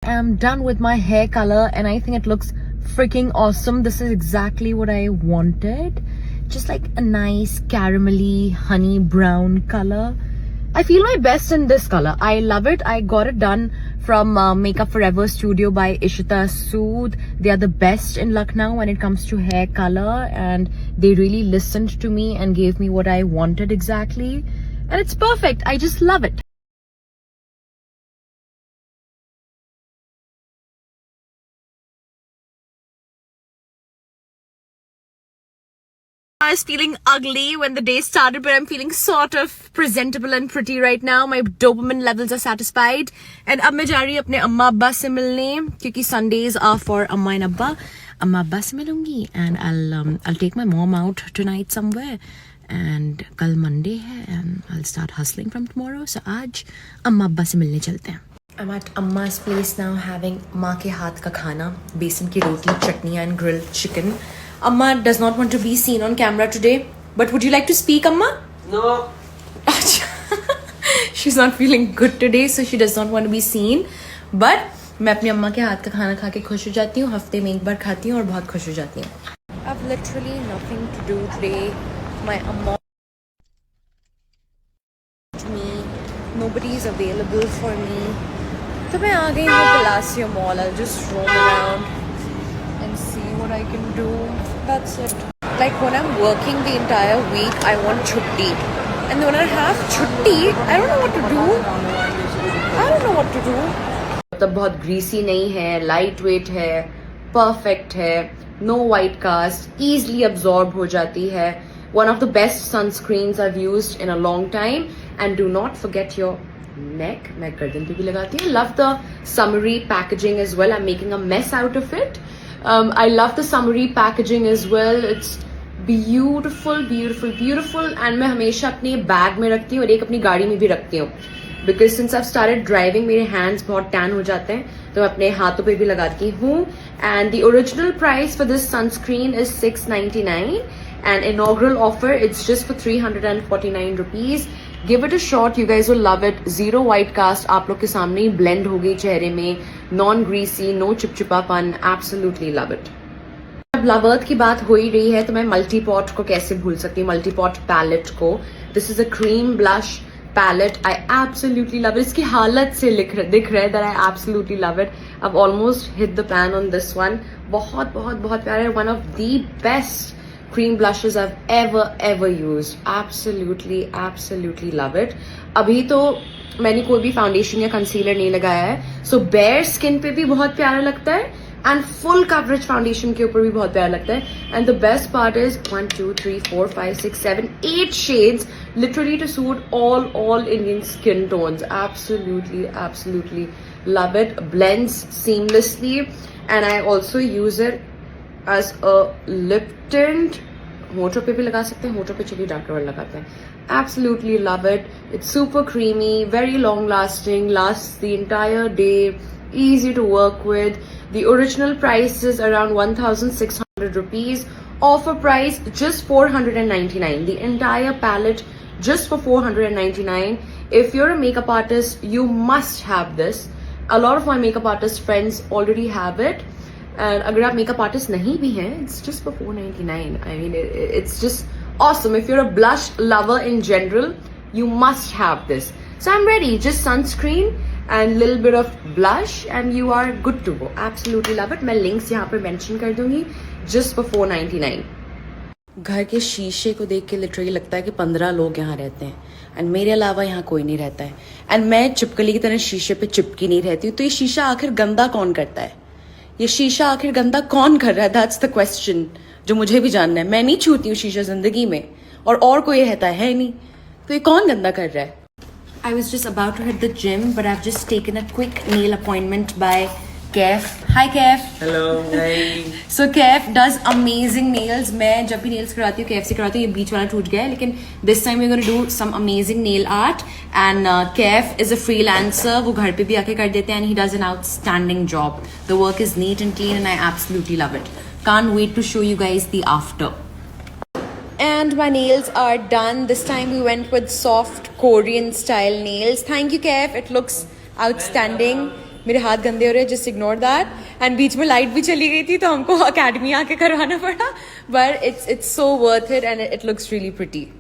I'm done with my hair color and I think it looks freaking awesome. This is exactly what I wanted. Just like a nice caramelly honey brown color. I feel my best in this color. I love it. I got it done from Makeup Forever Studio by Ishita Sood. They are the best in Lucknow when it comes to hair color, and they really listened to me and gave me what I wanted exactly. And it's perfect. I just love it. I was feeling ugly when the day started, but I'm feeling sort of presentable and pretty right now. My dopamine levels are satisfied. And अब मैं जा रही हूँ अपने अम्मा अब्बा से मिलने, क्योंकि Sundays are for अम्मा and अब्बा. अम्मा अब्बा से मिलूंगी and I'll take my mom out tonight somewhere. And कल Monday है and I'll start hustling from tomorrow. So आज अम्मा अब्बा से मिलने चलते हैं. I'm at Amma's place now having माँ के हाथ का खाना, बेसन की रोटी, चटनियाँ and grilled chicken. Amma does not want to be seen on camera today. But would you like to speak, Amma? No. She's not feeling good today, so she does not want to be seen. But मैं अपनी अम्मा के हाथ का खाना खा के खुश हो जाती हूँ. हफ्ते में एक बार खाती हूँ और बहुत खुश हो जाती हूँ. I've literally nothing to do today. My amma me. Nobody is available for me. तो मैं आ गई हूँ Palacio Mall. I'll just roam around and see what I can do. That's it. Like when I'm working the entire week, I want chutti. And when I have chutti, I don't know what to do. I don't know what to do. मतलब बहुत greasy नहीं है, lightweight है, perfect है, no white cast, easily absorb हो जाती है. One of the best sunscreens I've used in a long time. And do not forget your neck. मैं गर्दन पे भी लगाती हूँ. Love the summery packaging as well. I'm making a mess out of it. I love the summery packaging as well. It's beautiful, beautiful, beautiful. And मैं हमेशा अपने bag में रखती हूँ और एक अपनी गाड़ी में भी रखती हूँ. Because since I've started driving, मेरे hands बहुत tan हो जाते हैं, तो मैं अपने हाथों पे भी लगाती हूँ. And the original price for this sunscreen is $6.99. And inaugural offer, it's just for 349 rupees. Give it a shot, you guys will love it. Zero white cast, आप लोग के सामने ही blend हो गई चेहरे में. Non greasy, no चिपचिपापन. Absolutely love it. अब love अर्थ की बात हो ही रही है तो मैं मल्टीपॉट को कैसे भूल सकती हूँ. मल्टीपॉट पैलेट को. This is a cream blush palette. I absolutely love it. इसकी हालत से दिख रहा है that I absolutely love it. I almost hit the plan on this one. बहुत बहुत बहुत प्यारा है. One of the best cream blushes I've ever used. Absolutely love it. अभी तो मैंने कोई भी फाउंडेशन या कंसीलर नहीं लगाया है, सो बेयर स्किन पे भी बहुत प्यारा लगता है एंड फुल कवरेज फाउंडेशन के ऊपर भी बहुत प्यारा लगता है. And the best part is 1 2 3 4 5 6 7 8 shades literally to suit all Indian skin tones. Absolutely love it. Blends seamlessly and I also use it as a lip tint. होठों पे भी लगा सकते हैं. होठों पे चलिए डार्क कलर लगाते हैं. Absolutely love it. It's super creamy, very long lasting, lasts the entire day, easy to work with. The original price is around 1,600 rupees. Offer price just 499. The entire palette just for 499. If you're a makeup artist, you must have this. A lot of my makeup artist friends already have it. And अगर आप makeup artist नहीं भी हैं, it's just for 499. I mean, it's just awesome. If you're a blush lover in general, you must have this. So I'm ready. Just sunscreen and little bit of blush and you are good to go. Absolutely love it. मैं links यहाँ पे mention कर दूंगी. Just for 499. घर के शीशे को देख के लिटरली लगता है कि 15 लोग यहाँ रहते हैं एंड मेरे अलावा यहाँ कोई नहीं रहता है. एंड मैं चिपकली की तरह शीशे पे चिपकी नहीं रहती हूँ. तो ये शीशा आखिर गंदा कौन करता है? ये शीशा आखिर गंदा कौन कर रहा है? दैट्स द क्वेश्चन जो मुझे भी जानना है. मैं नहीं छूती हूँ शीशा जिंदगी में और कोई रहता है नहीं. तो ये कौन गंदा कर रहा है? I was just about to hit the gym, but I've just taken a quick nail appointment by Kef. Hi Kef. Hello. Hi. So Kef does amazing nails. मैं जब भी nails कराती हूँ Kef से कराती हूँ. ये बीच वाला टूट गया है, लेकिन this time we're going to do some amazing nail art. And Kef is a freelancer. वो घर पे भी आके कर देते हैं and he does an outstanding job. The work is neat and clean and I absolutely love it. Can't wait to show you guys the after. And my nails are done. This time we went with soft Korean style nails. Thank you Kef. It looks outstanding. मेरे हाथ गंदे हो रहे हैं, just ignore that. And बीच में light भी चली गई थी तो हमको अकेडमी आके करवाना पड़ा. But it's so worth it and it looks really pretty.